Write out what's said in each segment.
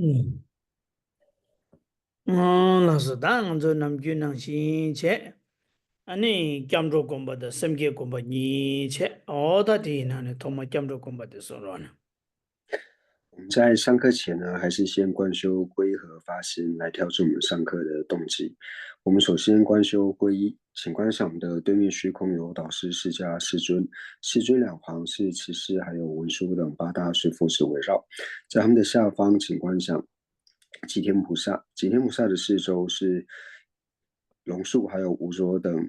嗯，那是当着咱们就能先切，你讲着公布的，审计公布你切，他的呢，他们讲着公布的时候呢。我们在上课前呢，还是先观修皈依和发心来调整我们上课的动机。我们首先观修皈依，请观想我们的对面虚空有导师释迦世尊，世尊两旁是持师还有文殊等八大水佛子围绕，在他们的下方，请观想吉天菩萨。吉天菩萨的四周是龙树还有无着等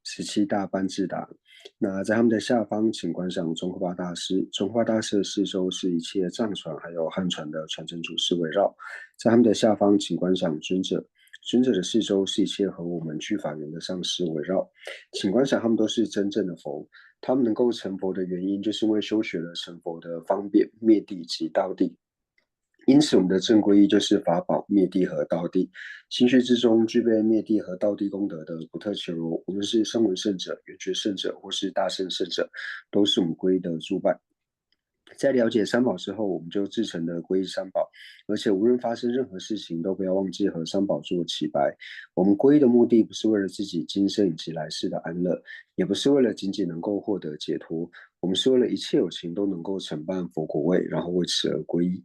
17大班智达。那在他们的下方，请观赏中华大师。中华大师的四周是一切藏传还有汉传的传承祖师围绕。在他们的下方，请观赏尊者。尊者的四周是一切和我们具法缘的上师围绕。请观赏，他们都是真正的佛。他们能够成佛的原因，就是因为修学了成佛的方便、灭地及道地。因此，我们的正皈依就是法宝、灭地和道地。心学之中具备灭地和道地功德的不特求罗，无论是声闻圣者、缘觉圣者，或是大圣圣者，都是我们皈依的诸拜。在了解三宝之后，我们就自诚的皈依三宝，而且无论发生任何事情，都不要忘记和三宝做祈拜。我们皈依的目的不是为了自己今生以及来世的安乐，也不是为了仅仅能够获得解脱，我们是为了一切有情都能够承办佛果位，然后为此而皈依。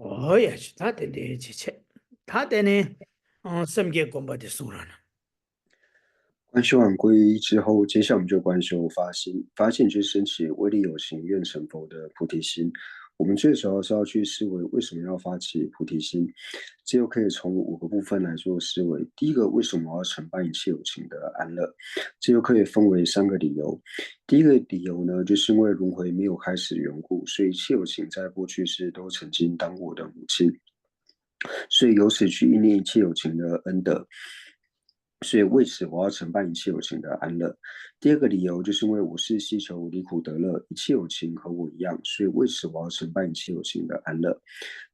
哦也是，他得的去切，他得呢，什界公布的送人了。观修完皈依之后，接下来我们就观修发心，发心就是升起威力有情愿成佛的菩提心。我们最主要是要去思维为什么要发起菩提心，这又可以从5个部分来做思维。第一个，为什么要承办一切有情的安乐？这又可以分为3个理由。第一个理由呢，就是因为轮回没有开始的缘故，所以一切有情在过去世都曾经当过我的母亲。所以由此去应念一切有情的恩德。所以为此，我要承办一切有情的安乐。第二个理由就是因为我是希求离苦得乐，一切有情和我一样，所以为此我要承办一切有情的安乐。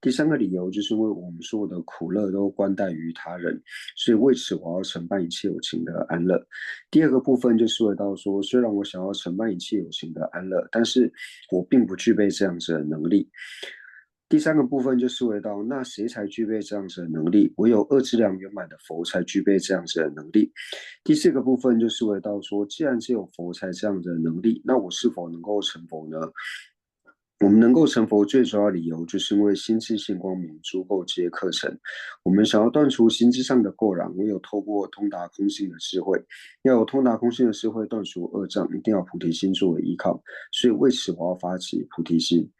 第三个理由就是因为我们所有的苦乐都关待于他人，所以为此我要承办一切有情的安乐。第二个部分就是说到说，虽然我想要承办一切有情的安乐，但是我并不具备这样子的能力。第三个部分就思维到，那谁才具备这样子的能力？唯有二质量圆满的佛才具备这样子的能力。第四个部分就思维到说，既然只有佛才这样子的能力，那我是否能够成佛呢？我们能够成佛最主要的理由，就是因为心智性光明，诸垢皆课程。我们想要断除心智上的垢染，唯有透过通达空性的智慧。要有通达空性的智慧断除恶障，一定要菩提心作为依靠。所以为此，我要发起菩提心。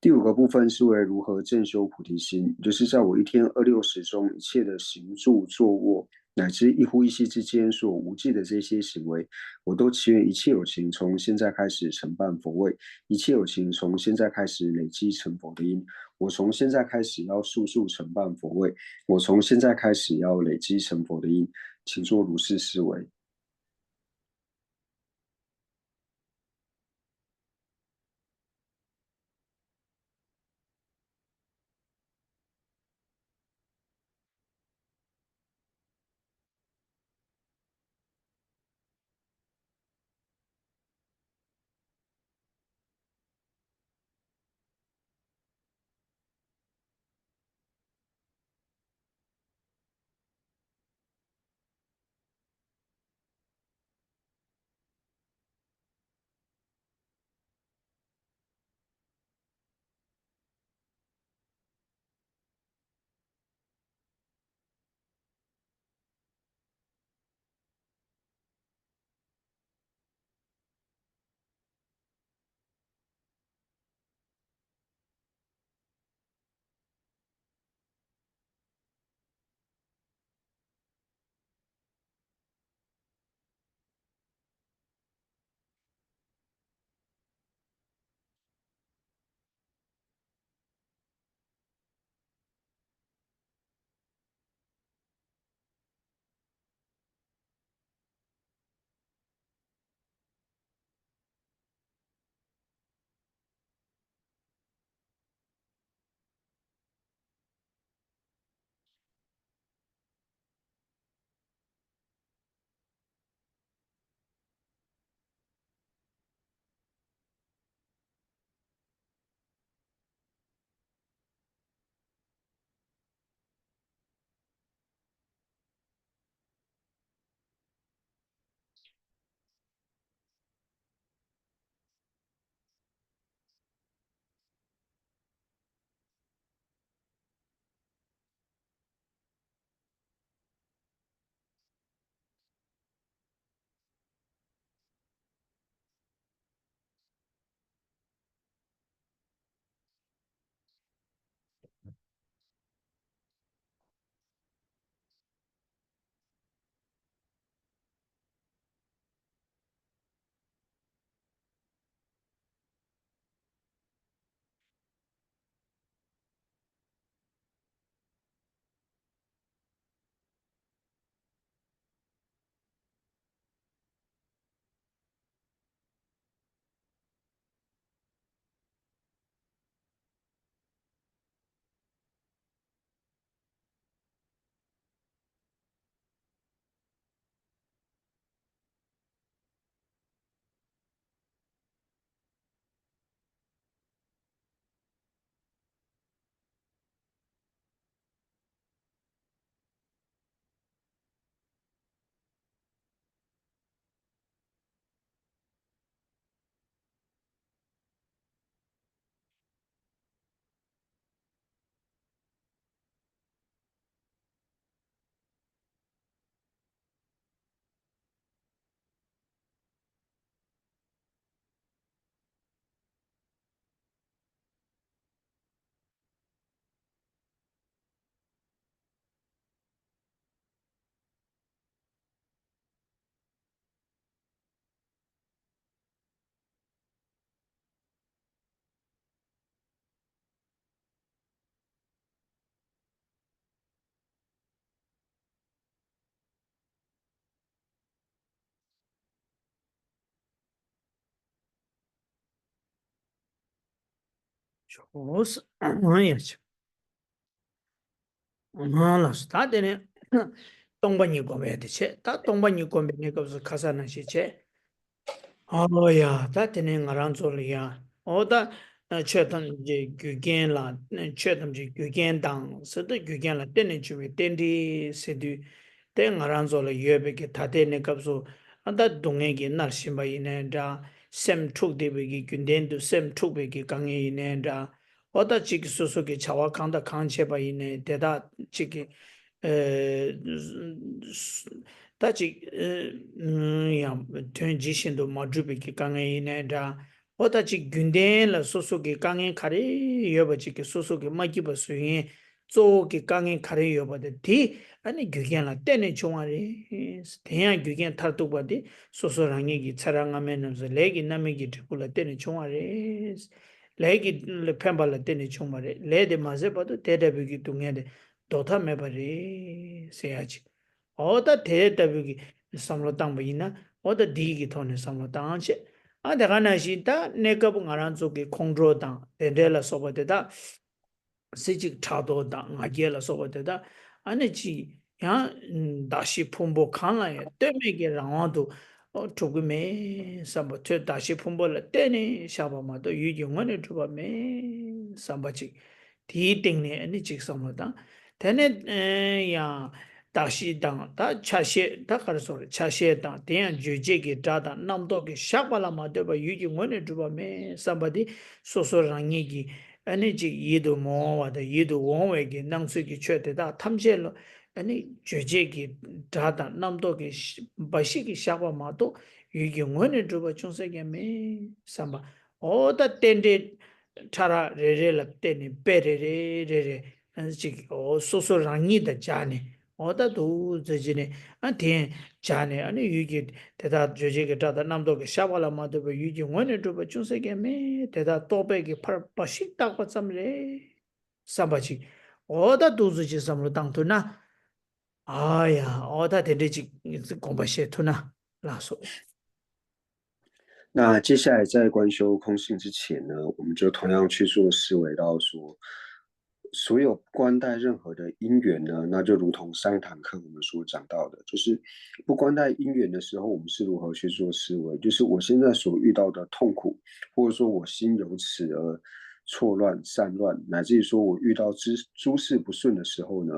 第5个部分是为如何正修菩提心，就是在我一天26时中，一切的行住坐卧，乃至一呼一吸之间所无记的这些行为，我都祈愿一切有情从现在开始承办佛位，一切有情从现在开始累积成佛的因。我从现在开始要速速承办佛位，我从现在开始要累积成佛的因，请做如是思维。 좋스. 아야지. 알았어. 다 되네. 동반이 고매야 되지. 다 동반이 고매네 거기서 가사는 시체. 아야, 다 되네 나랑 졸이야. 어다 최단 이제 규겐라 최단 이제 규겐당 서도 규겐라 되는 주에 된디 세디 땡 나랑 졸이 예베게 다 되네 거기서 안다 동행이 날 심바이네다 셈 툭데베기 균덴도 셈 툭베기 강이네다 어다 지기 소속의 자와 강다 강체바이네 대다 지기 에 다치 야 전지신도 마주비기 강에이네다 어다치 균덴라 소속의 강에 카리 여버지기 소속의 마기버 수행 조기 강에 카리 여버데 디 아니 규견라 때네 종아리 대야 규견 탈도바디 소소랑이기 차랑하면서 레기 남이기 듣고라 때네 종아리 레기 펜발라 때네 종마리 레데 마세바도 대대비기 동해데 도타 메바리 세야지 어다 대대비기 samlo tangba ina oda digi thone samlo tangche a de gana shi ta ne ka bu ngaran zo ki khongro tang de de la so ba de da sijik thado da nga ge la so ba de da ane chi ya da shi phumbo khan la ye te me ge rang do to gu me sam ba te da shi phumbo la te ne sha ba ma do yu ju ngane to ba me sam ba chi di ting ne ane chi samlo tang tene ya 다시 당 차셰 다가서 차셰 당 대한 주제기 다다 남도기 샤발라마 되바 유지 원에 주바메 somebody 소소랑이기 에너지 이도 모와다 이도 원외기 낭수기 최대다 탐제로 아니 주제기 다다 남도기 바시기 샤바마도 유지 원에 주바 중세게메 삼바 오다 텐데 차라 레레라 때니 베레레레레 안지 소소랑이다 자네 어다도 저지네 안테 자네 아니 유기 대다 저지게 다다 남도게 샤발라 마도 유기 원에 좀 중세게메 대다 또베게 파식 딱 받삼래 삼바지 어다도 저지 삼로 당토나 아야 어다 데데지 공부시 투나 라소 那接下来在观修空性之前呢，我们就同样去做思维到说，所有不关待任何的因缘呢，那就如同上一堂课我们所讲到的，就是不关待因缘的时候，我们是如何去做思维，就是我现在所遇到的痛苦，或者说我心由此而错乱、散乱，乃至于说我遇到诸事不顺的时候呢，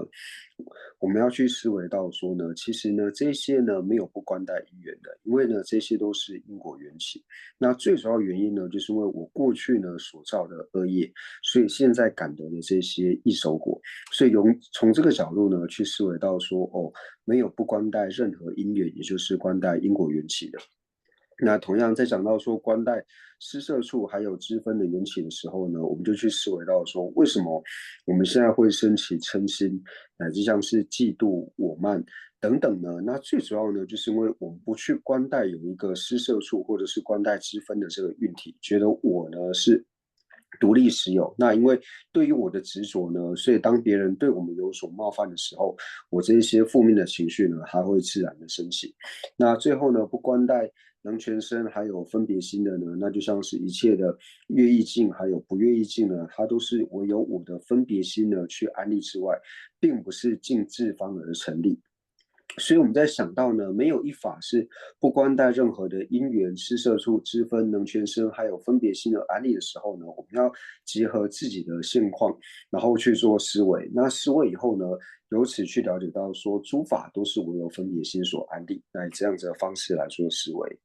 我们要去思维到说呢，其实呢，这些呢没有不关待因缘的，因为呢，这些都是因果缘起。那最主要原因呢，就是因为我过去呢所造的恶业，所以现在感得的这些异熟果，所以从这个角度呢去思维到说，哦，没有不关待任何因缘，也就是关待因果缘起的。那同样在讲到说关待施舍处还有知分的缘起的时候呢，我们就去思维到说，为什么我们现在会升起嗔心，乃至像是嫉妒、我慢等等呢？那最主要呢，就是因为我们不去关待有一个施舍处或者是关待知分的这个运体，觉得我呢是独立实有。那因为对于我的执着呢，所以当别人对我们有所冒犯的时候，我这一些负面的情绪呢，还会自然的升起。那最后呢，不关待能全身还有分别心的呢，那就像是一切的乐意境还有不乐意境呢，它都是唯有我的分别心呢去安立之外，并不是尽自方而成立。所以我们在想到呢，没有一法是不关待任何的因缘、施舍处、知分、能全身，还有分别心的安利的时候呢，我们要结合自己的现况，然后去做思维。那思维以后呢，由此去了解到说，诸法都是唯有分别心所安立，那以这样子的方式来做思维。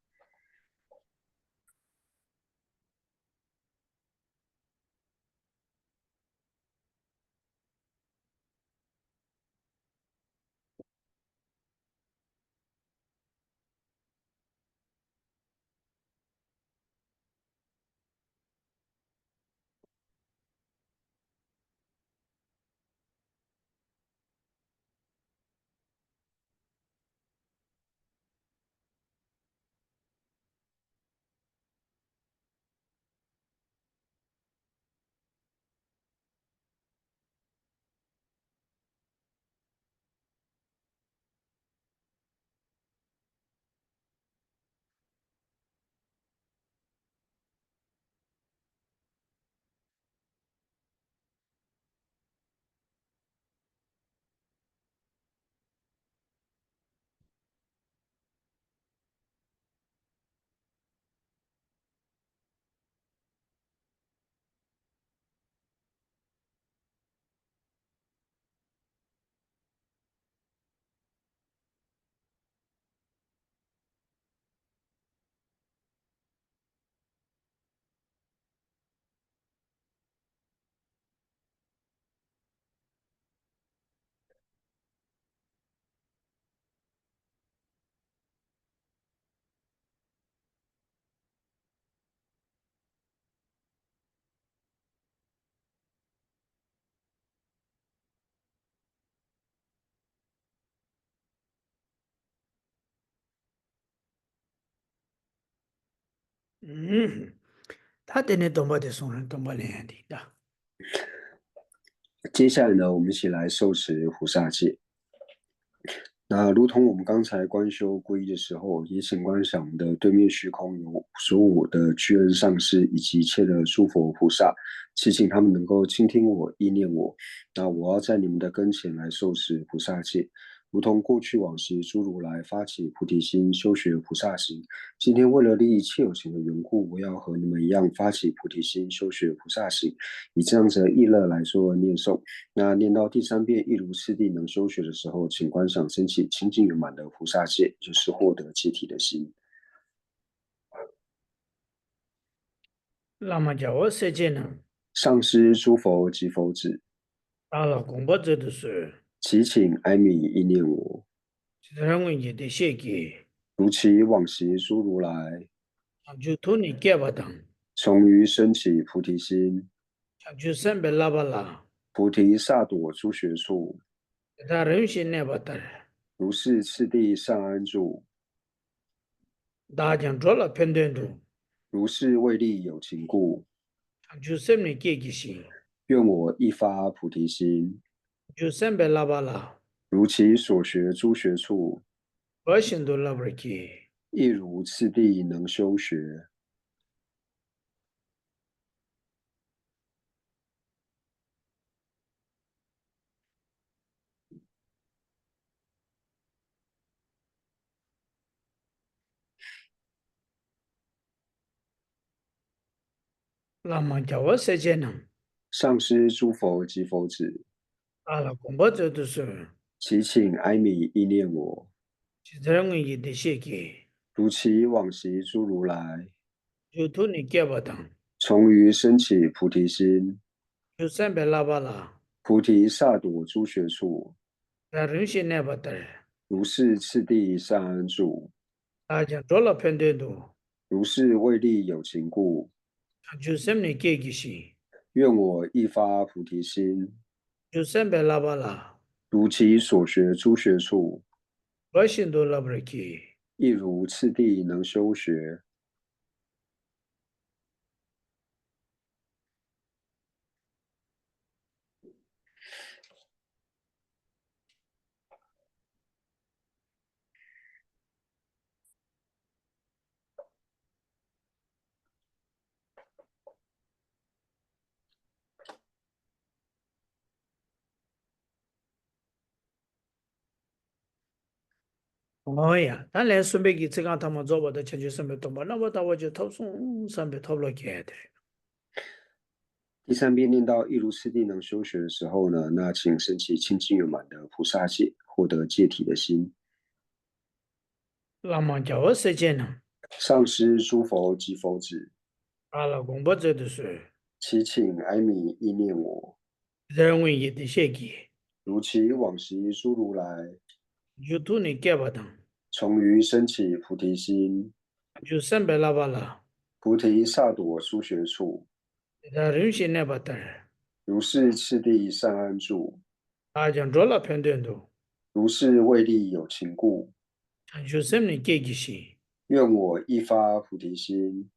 他等你懂不得送人懂不连的。接下来呢，我们一起来受持菩萨戒。那如同我们刚才观修皈依的时候，也请观想我们的对面虚空有所有我的居恩上师以及一切的诸佛菩萨，祈请他们能够倾听我、意念我。那我要在你们的跟前来受持菩萨戒，如同过去往昔诸如来发起菩提心，修学菩萨行。今天为了利益一切有情的缘故，我要和你们一样发起菩提心，修学菩萨行，以这样子的意乐来做念诵。那念到第3遍一如次第能修学的时候，请观想升起清净圆满的菩萨戒，就是获得解体的心。那么叫我世界呢，上师诸佛及佛子，到了公布这的是，祈请哀悯意念我，人为你的写给，如其往昔诸如来，就托你给不当，从于升起菩提心，就三百拉巴拉，菩提萨埵诸学处，他人心那不得，如是次第上安住，大家做了判断度，如是为利有情故，就三百给个心，愿我一发菩提心，就三百拉巴拉，如其所学诸学处，我心都拉不给，亦如次第能修学。那么叫我世界呢，上师诸佛及佛子，到了公布这的是，祈请哀悯意念我，人为你的写给，如其往昔诸如来，就托你给不当，从于升起菩提心，就三百拉巴拉，菩提萨埵诸学处，他人心那不得，如是次第上安住，大家做了判断度，如是为利有情故，就三百给个心，愿我一发菩提心，就三百拉巴拉，如其所学诸学处，我心都拉不给。亦如次第能修学。哦呀，咱来顺便给这个他们做我的解决上面懂吧？那我到我就投送上面投了给的。第3遍念到亦如次第能修学的时候呢，那请升起清净圆满的菩萨戒，获得戒体的心。那么叫我时间呢？上师诸佛及佛子，阿拉公布这的是祈请哀悯意念我，人为一的写给，如其往昔诸如来，就图你给不当，从于升起菩提心，就三百拉巴拉，菩提萨埵诸学处，他人心那不得，如是次第上安住，大家做了判断度，如是为利有情故，就三百给个心，愿我一发菩提心，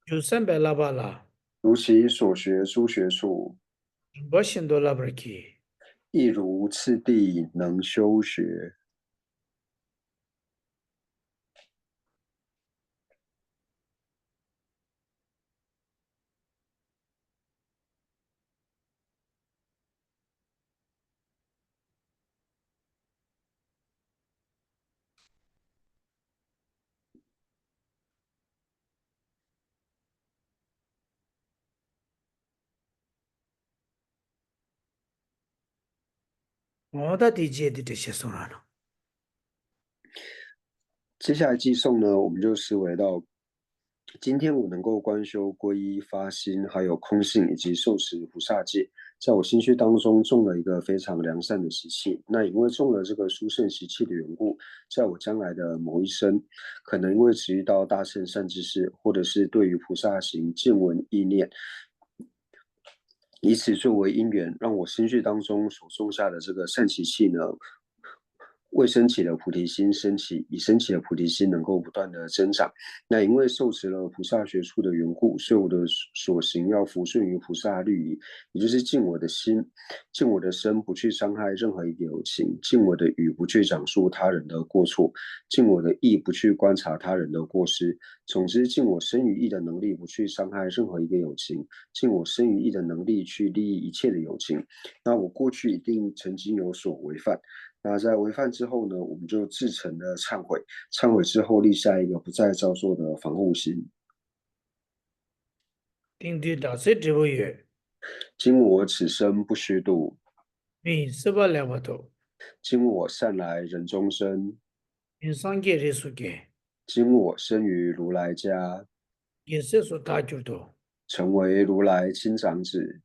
就三百拉巴拉，如其所学诸学处，我心都拉不给。亦如次第能修学。我的理解的这些送来了。接下来寄诵呢，我们就思维到，今天我能够观修皈依发心，还有空性以及受持菩萨戒，在我心绪当中种了一个非常良善的习气。那因为种了这个殊胜习气的缘故，在我将来的某一生，可能因为只遇到大圣善知识，或者是对于菩萨行见闻意念，以此作为因缘，让我心绪当中所种下的这个善习气呢，未升起的菩提心升起，已升起的菩提心能够不断的增长。那因为受持了菩萨学处的缘故，所以我的所行要服顺于菩萨律仪，也就是尽我的心，尽我的身，不去伤害任何一个有情；尽我的语，不去讲述他人的过错；尽我的意，不去观察他人的过失。总之，尽我身语意的能力，不去伤害任何一个有情；尽我身语意的能力，去利益一切的有情。那我过去一定曾经有所违犯。那在违犯之后呢，我们就自诚的忏悔，忏悔之后立下一个不再造作的防护心。定对大师智慧曰：今我此生不虚度，为十八了不头，今我善来人中生，因上界日数界，今我生于如来家，因色所他就多。成为如来亲长子。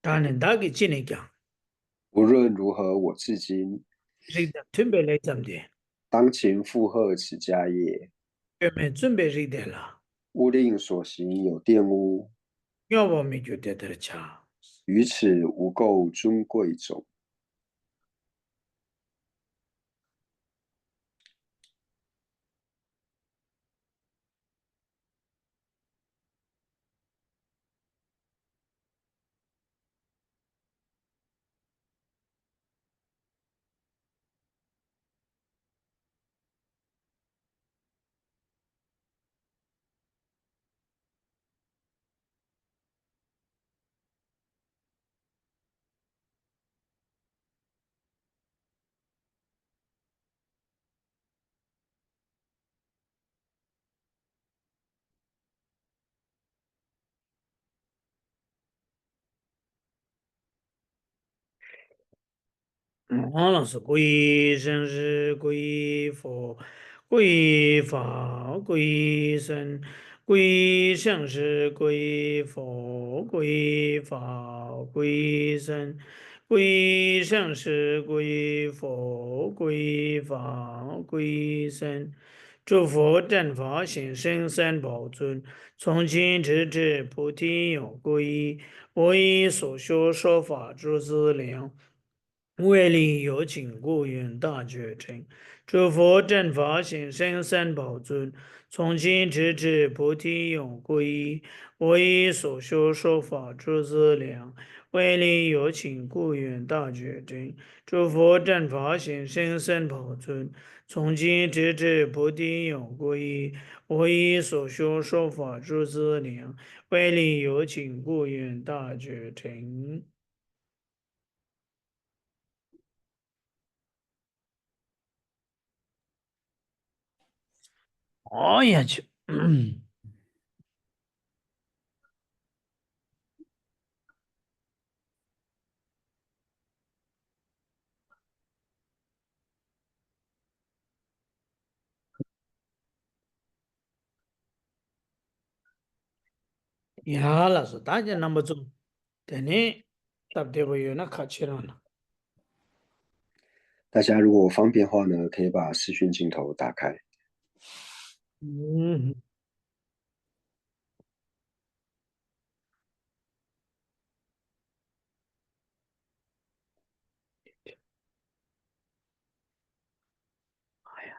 当然，大概今年讲，无论如何，我至今这个准备来怎么的？当勤负荷此家业，我们准备这个了，勿令所行有玷污，要不没就得的cha。于此无垢尊贵种。王老师，归生是归佛，归法，归僧，归生是归佛，归法，归僧，归生是归佛，归法，归僧。诸佛正法行深三宝尊，从今直至菩提有皈依，我以所学说法诸资粮。为利有情故愿大觉成，诸佛正法行深三宝尊，从今直至菩提永皈依。我以所修说法诸资粮，为利有情故愿大觉成，诸佛正法行深三宝尊，从今直至菩提永皈依。我以所修说法诸资粮，为利有情故愿大觉成。哎呀去！呀，老师，大家那么做，等你答对不？有那客气了呢。大家如果方便的话呢，可以把视讯镜头打开。嗯，哎呀，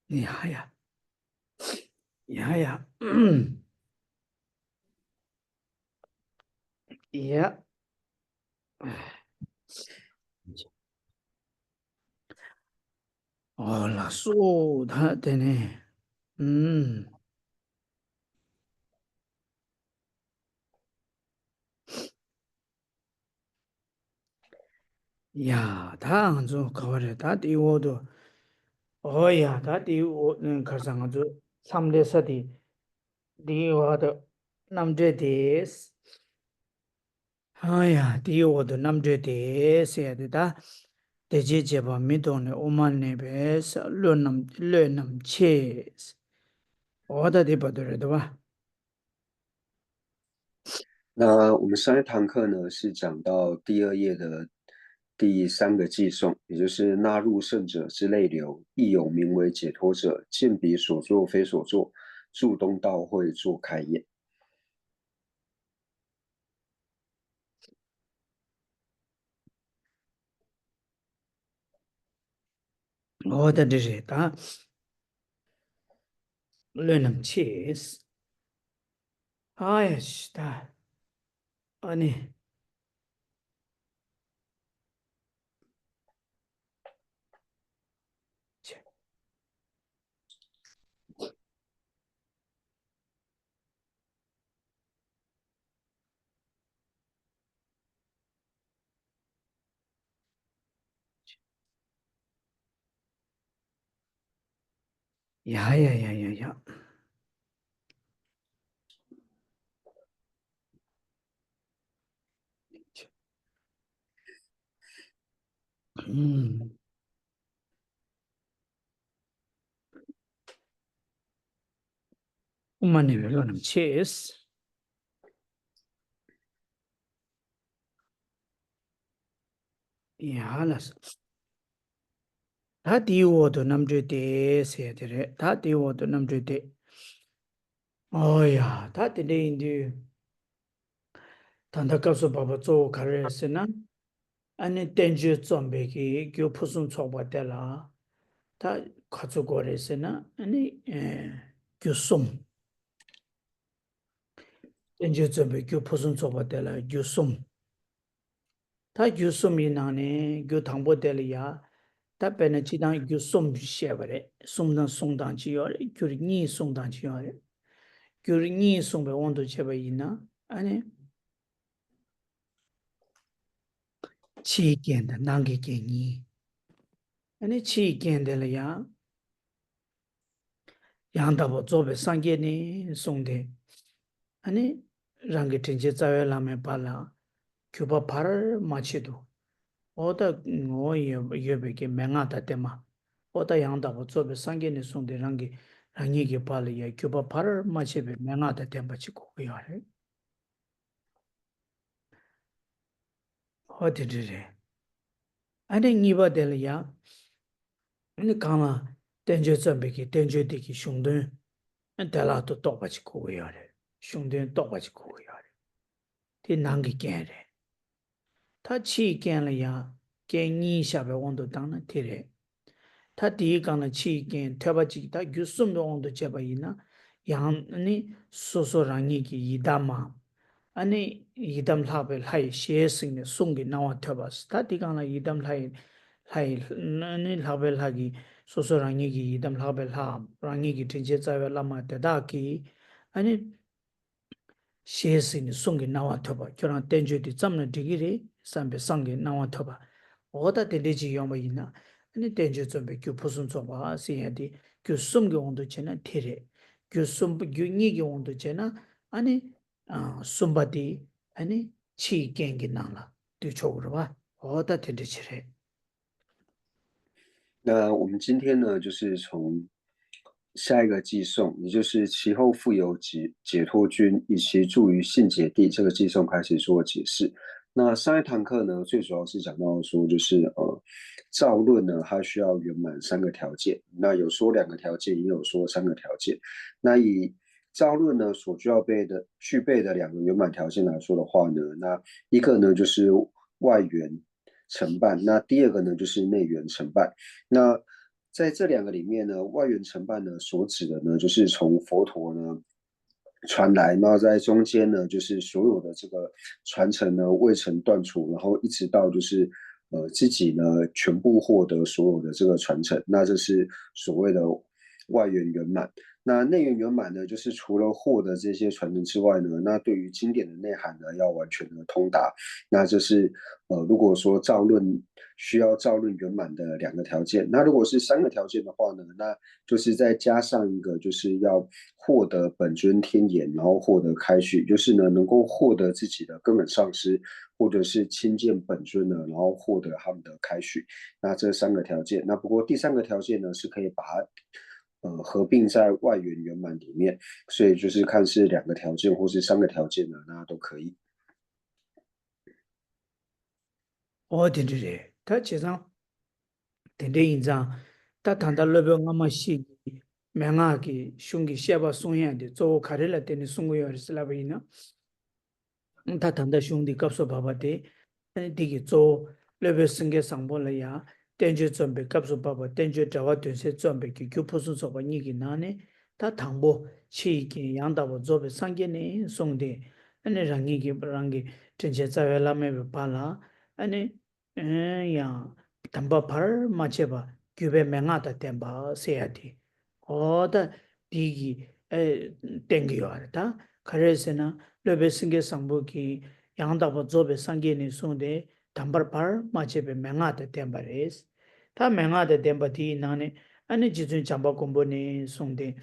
Yeah, yeah. Yeah, yeah. Yeah. Oh, la su, da tene. 야, 다 한주 거래 다 띄워도 어야 다 띄워 가상 아주 삼대사디 띄워도 남제데스 아야 띄워도 남제데스 해야 되다 대제제바 미도네 오만네베스 lö남 체스 어디다 봐도래도 봐.那我们上一堂课呢是讲到第二页的第三个寄送，也就是纳入圣者之类流，亦有名为解脱者，见彼所作非所作，助东道会作开眼。어디다 lö남 체스 아야씨 다 아니 야야야야야. 음. 엄마네 웰로는 체스. 야라스. 다 디오도 남주대 세들에 다 디오도 남주대. 어야, 다 디데인디 단다가서 봐봐 저 가르스나 아니 땡주 좀베기 교 푸순 쳐봐달라. 다 가져거래스나 아니 교솜 땡주 좀베 교 푸순 쳐봐달라 교솜 다 교솜이 나네 교 당보달이야. 다 베네치당 교솜 쉐버레 솜단 송단지요 교니 송단지요 교니 송베 원도 제바이나 아니 치견다 난게게니 아니 치견들이야 양다보 조베 상게니 송데 아니 랑게 텐제 자외라메 발라 큐바 파르 마치도 오다 오예 예베게 맹아다 테마 오다 양다보 조베 상게니 송데 랑게 랑이게 발이야 큐바 파르 마치베 맹아다 템바치고 그야래 어디들이 아니 니바델이야 아니 가마 tenje zambeki tenje diki shungdun dala to tokpachi kogo yore shungdun tokpachi kogo yore di nangi genre ta chi gen la ya gen nyi shabe ondo dangna tire ta di gangla chi gen teba chi ta gyusum do ondo cheba ina yang ni soso rangi ki yidama ani yidam labe lai xie sing ne sung gi nawa teba ta di gangla yidam lai ni labe lagi soso rangi ki yidam labe la rangi ki tenje zawe lama teda ki ani xie sing ne sung gi nawa teba kyorang tenje di zamna digiri sambe sangi nawa teba oda tende chi yomba ina ani tenje zombe kyu pusun zoba siya di kyu sum gi ondo chena tire kyu sum kyu nyi gi ondo chena ani sumba di ani chi gengi nangla du chogro ba oda tende chire 那我们今天呢，就是从下一个寄送，也就是其后复有解脱君以其助于信解地这个寄送开始做解释。那上一堂课呢，最主要是讲到说，就是造论呢，它需要圆满三个条件。那有说两个条件，也有说三个条件。那以造论呢所具备的两个圆满条件来说的话呢，那一个呢就是外缘承办，那第二个呢就是内缘承办。那在这两个里面呢，外缘承办呢所指的呢，就是从佛陀呢传来，那在中间呢，就是所有的这个传承呢未曾断除，然后一直到就是自己呢全部获得所有的这个传承，那这是所谓的外缘圆满。那内缘圆满呢，就是除了获得这些传承之外呢，那对于经典的内涵呢，要完全的通达。那这是如果说造论需要造论圆满的两个条件，那如果是三个条件的话呢，那就是再加上一个，就是要获得本尊天眼，然后获得开示，就是呢能够获得自己的根本上师，或者是亲见本尊呢，然后获得他们的开示。那这三个条件，那不过第三个条件呢，是可以把它合并在外缘圆满里面，所以就是看是两个条件或是三个条件呢，那都可以。어디 dire 다 제상 tende inzang ta tanda lobe ngama shi menga ki shungi sheba sungyan de zo karela tene sungu yor slaba ina ta tanda shungdi kapso baba de digi zo lobe singe sangbo la ya tenje zombe kapso baba tenje dawa tunse zombe ki gyupusun soba nigi nane ta tangbo chi ki yangdabo zobe sangye ne sungde ane rangi ki rangi tenje zawe lame pala ane yang tamba par macheba gyube mengata temba seyati oda digi tengi yorata karesena lobe singe sangbo ki yangdabo zobe sangye ni sungde tambar par machebe mengata temba res ta mengata temba di nane ane jizun chamba kumbo ni sungde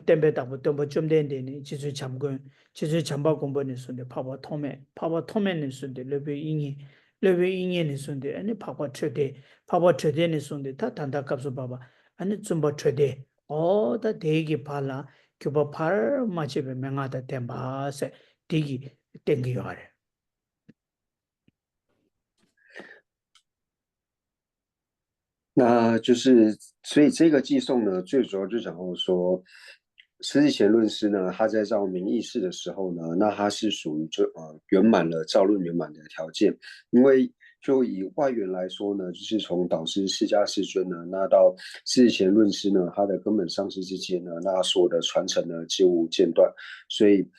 tembe tabo temba chumdende ni jizun chamba kumbo ni sungde paba tome ni sungde lobe inye ni sungde ane paba trede ni sungde ta tanda kapsu baba ane zumba trede oda degi pala kyuba par machebe mengata temba se digi tengi yore 那就是所以这个寄送呢，最主要就讲到说，施济贤论师呢，他在造明义事的时候呢，那他是属于圆满了造论圆满的条件，因为就以外援来说呢，就是从导师释迦世尊呢，那到释贤论师呢，他的根本上师之间呢，那所有的传承呢，皆无间断，所以。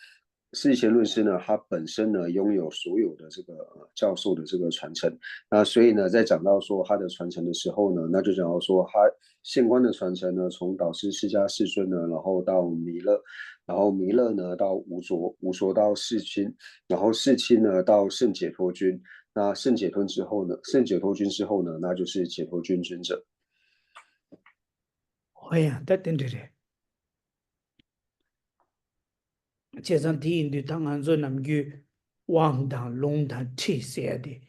释贤论师呢，他本身呢拥有所有的这个教授的这个传承，那所以呢，在讲到说他的传承的时候呢，那就讲到说他现观的传承呢，从导师释迦世尊呢，然后到弥勒，然后弥勒呢到无着，无着到世亲，然后世亲呢到圣解脱君，那圣解脱之后呢，圣解脱君之后呢，那就是解脱君尊者。oya ta tendere chesan di indi tang anzo namgyu wang dang long dang chi seyade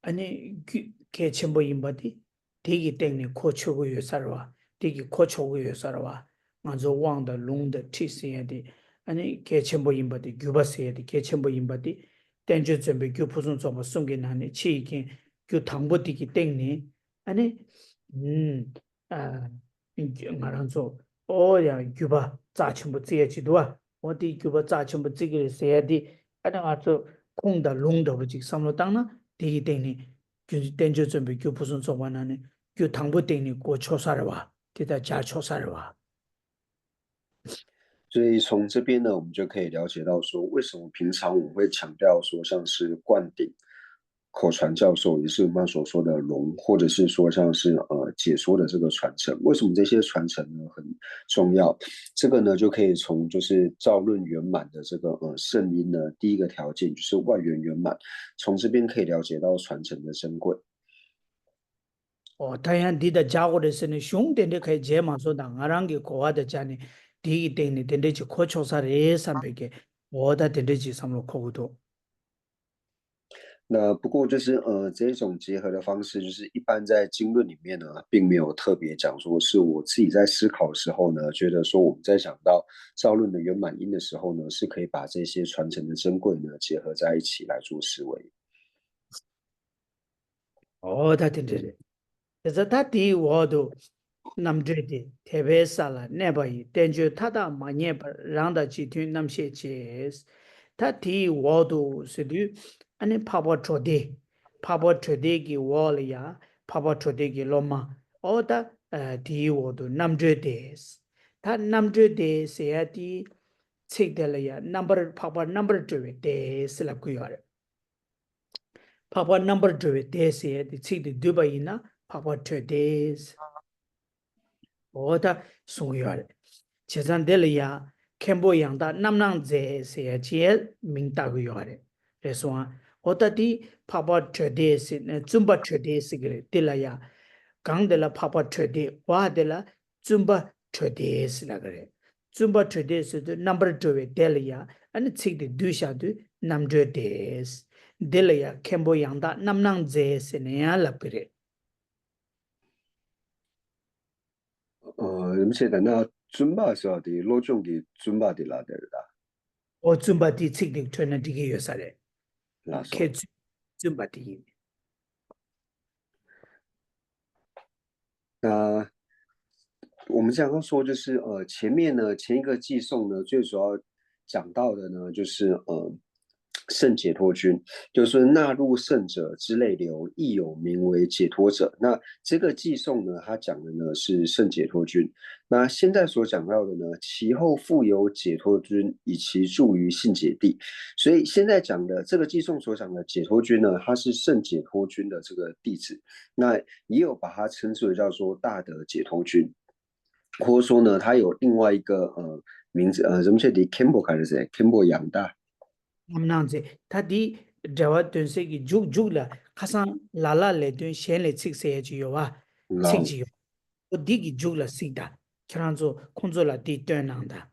ane ke chenpo yinpa di digi tengne ko chogo yo sarwa digi ko chogo yo sarwa anzo wang dang long dang chi seyade ane ke chenpo yinpa di gyuba seyade ke chenpo yinpa di tenjo zembe gyu pusun zoba sungi nane chi ikin gyu tangbo digi tengne ane ngaran so o ya gyuba za chimbu tsiye chi duwa o di gyuba za chimbu tsigiri se di ana nga so kong da long da bu chik samlo tang na di ding ni gyu tenjo zumbi gyu pusun so wana ni gyu tangbu ding ni go cho sarwa di da ja cho sarwa 所以从这边呢，我们就可以了解到说，为什么平常我们会强调说，像是灌顶、口传教授，也是我们刚刚所说的龙，或者是说像是解说的这个传承，为什么这些传承呢很重要？这个呢就可以从就是造论圆满的这个圣音呢，第一个条件就是外缘圆满，从这边可以了解到传承的珍贵。哦，他像你的家伙的是呢，兄弟的可以解嘛说的，俺让给国外的家呢，第一点呢，点的去可求啥的三百个，我的点的去上了可多。那不过就是这种结合的方式，就是一般在经论里面呢，并没有特别讲说，是我自己在思考的时候呢，觉得说我们在讲到造论的圆满音的时候呢，是可以把这些传承的珍贵呢结合在一起来做思维。哦，他点的，但是他第一我都nam dre de tebe sala neba yi tenjo tada ma nyeba randa chi tu nam she ches ta ti wodo sedu ane pabo trode ki wall ya pabo trode ki loma oda ti wodo nam dre des ta nam dre de se ya ti chik de la ya number pabo number dre de sila ku yare pabo number dre de se ya ti chik de dubai na pabo trode 오다 송유알 제잔델이야 캠보 양다 남낭제 세제 민다고 요하래 그래서 오다디 파바 트레데스 줌바 트레데스 그래 딜라야 강델라 파바 트레데 와델라 줌바 트레데스라 그래 줌바 트레데스도 넘버 2에 델이야 아니 칙데 두샤도 남드데스 딜라야 캠보 양다 남낭제 세네야 라그래 而且等到尊巴时候的罗种的尊巴的拉的啦，오 줌바디 칙딩 트레나 디게 요사래 拉手。 케 줌바디 那我们刚刚说，就是前面呢，前一个寄送呢，最主要讲到的呢，就是圣解脱君，就是纳入圣者之类流，亦有名为解脱者。那这个寄送呢，它讲的呢是圣解脱君。那现在所讲到的呢，其后复有解脱君，以其助于信解地。所以现在讲的这个寄送所讲的解脱君呢，他是圣解脱君的这个弟子。那也有把它称之为叫做大德解脱君。或者说呢，他有另外一个名字什么叫的 Campbell 还是谁 Campbell 养大 남낭제 타디 자와 던세기 죽죽라 카산 라라 레든 셴레 칙세지 요와 让 칙지 디기 죽라 시다 그란조 콘조라 디 던난다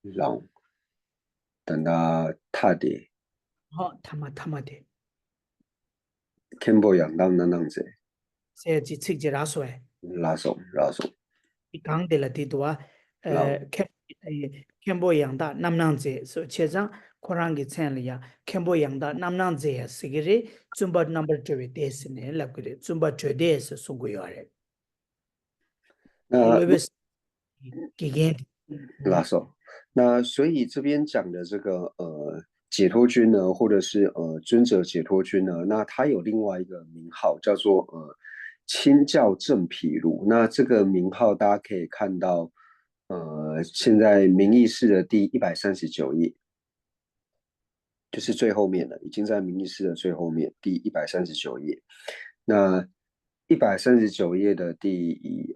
让等他踏的 타마데 Campbell 养大那样子 세지 칙지 라소에 拉手 이 강데라 디도와 让 캠보 양다 남낭제 소 체장 코랑기 챈리야 캠보 양다 남낭제 시기리 줌바 넘버 2 데스네 랍그리 줌바 2 데스 송고요래 那 올레베스 기겐 拉手。那所以这边讲的这个解脱君呢，或者是尊者解脱君呢，那他有另外一个名号叫做清教正毗卢。那这个名号大家可以看到，现在明义式的第139页，就是最后面了，已经在明义式的最后面第139页。那139页的第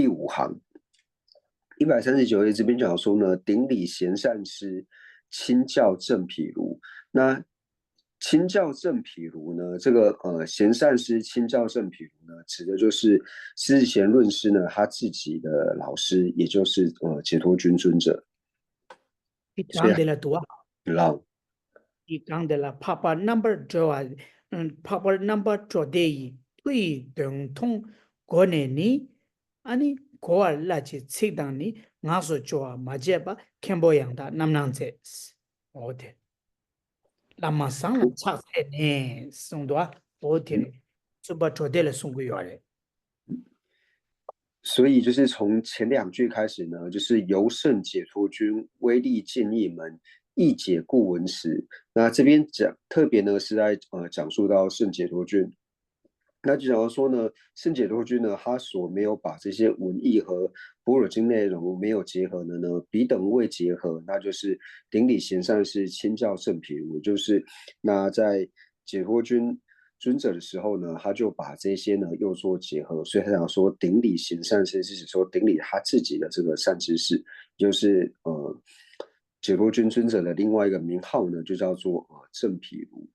五行。139页这边讲说呢，顶礼贤善师，清教正毗卢。那清教正毗卢呢，这个贤善师清教正毗卢呢，指的就是释迦贤论师呢他自己的老师，也就是解脱君尊者。 이 강데라 도와 让 이 강데라 파파 넘버 2 파파 넘버 2 데이 투이 등통 고네니 아니 고알라치 칙당니 나소 좋아 마제바 캠보양다 남낭제 어데 라마상라 차세네 송도아 어데 슈바 조델 송구요래 所以就是从前两句开始呢，就是由圣解脱君威力尽一门，一解故文时。那这边特别呢是在讲述到圣解脱君。那就假如说呢，圣解脱君呢，他所没有把这些文艺和般若经内容没有结合的呢，彼等未结合，那就是顶礼贤善是亲教正譬如，就是那在解脱君尊者的时候呢，他就把这些呢又做结合，所以他想说顶礼贤善是指说顶礼他自己的这个善知识，就是解脱君尊者的另外一个名号呢，就叫做正譬如。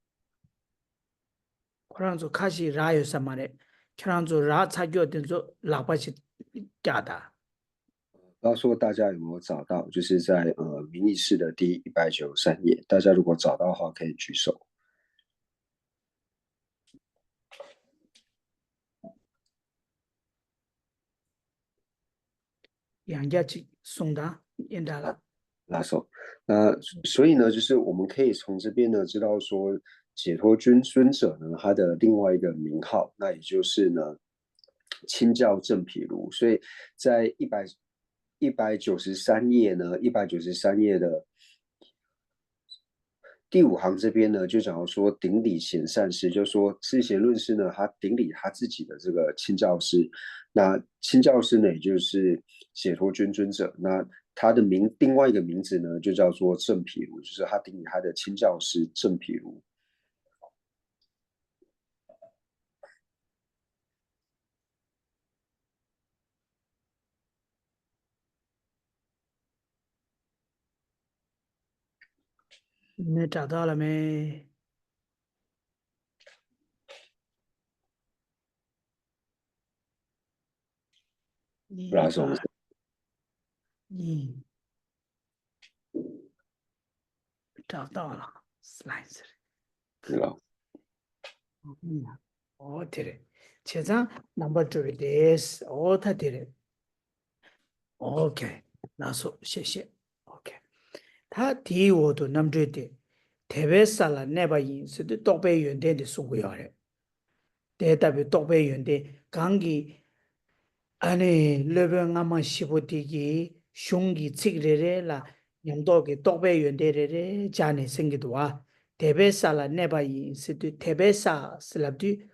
그런저 카시 라요 사마레 그런저 라 차교된저 라바시 짜다 不知道说大家有没有找到，就是在明义士的第193页，大家如果找到的话可以举手。 양자치 송다 인달라 拉手。那所以呢，就是我们可以从这边呢知道说，解脱君尊者呢他的另外一个名号，那也就是呢清教正毗卢。所以在193页呢，193页的第五行这边呢，就讲到说顶礼贤善师，就说智贤论师呢，他顶礼他自己的这个亲教师。那亲教师呢，也就是解脱君尊者。那他的另外一个名字呢，就叫做正毗卢，就是他顶礼他的亲教师正毗卢。 你找到了没？拉手，你找到了，slice。对吧？어디래? 제장 넘버 2 です。어디래? 오케이. 나서 谢谢. 오케이. 다 디오도 남주대 대베살라 네바인 스드 똑베 연대데 수고요래. 대답이 똑베 연대 강기 아니 레벨 아마 15디기 슝기 찌그레레라 냠도게 똑베 연대레레 자네 생기도 와. 대베살라 네바인 스드 대베사 슬랍디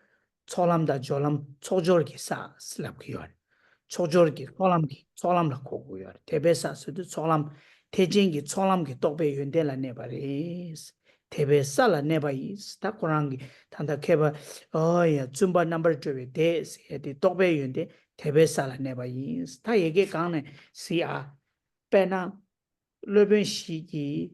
초람다 졸람 초절기 사 슬랍기요. 초절기 초람기 초람라 고고요. 대베사스도 초람 대진기 초람기 똑베 연대라 네바리스. 대베살라 네바이스 다코랑기 단다 케바 어야 줌바 넘버 2 데스 에디 똑베 연대 대베살라 네바이스 다 얘기 강네 시아 빼나 르벤 시기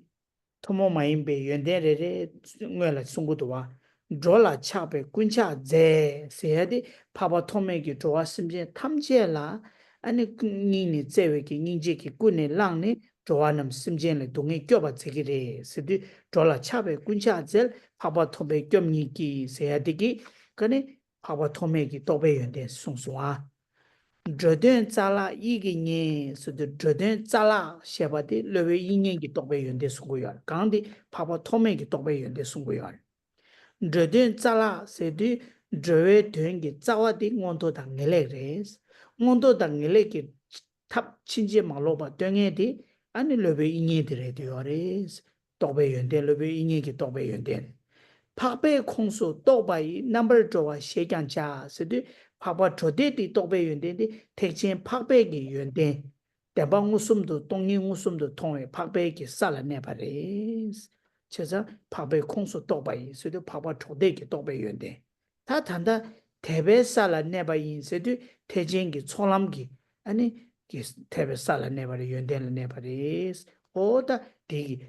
토모 마임베 연대레레 응외라 송고도와 졸라 차베 군차 제 세야디 파바 토메기 조아 심제 탐제라 아니 니니 제웨기 닌제기 군네 랑네 조아남 심제레 동에 껴바 제기레 세디 졸라 차베 군차 제 파바 토메 껴미기 세야디기 그네 파바 토메기 또베 연대 송송아 저든 잘라 이기니 수도 저든 잘라 샤바디 레베 이년기 또베 연대 송고야 강디 파바 토메기 또베 연대 송고야 저든 잘라 세디 저에 된게 자와디 원도 당엘레레스 원도 당엘레기 탑 친지 말로바 등에디 아니 레베 이니드레 되어레스 또베 연대 레베 이니기 또베 연대 파베 콩수 또바이 넘버 조와 시간자 세디 파바 조데디 또베 연대디 택진 파베기 연대 대방 웃음도 동인 웃음도 통해 파베기 살아내바레스 제가 파베 콩수 또바이 세디 파바 조데기 또베 연대 다 단다 대베 살아내바인 세디 태진기 초람기 아니 대베 살아내바리 연대를 내바레스 오다 디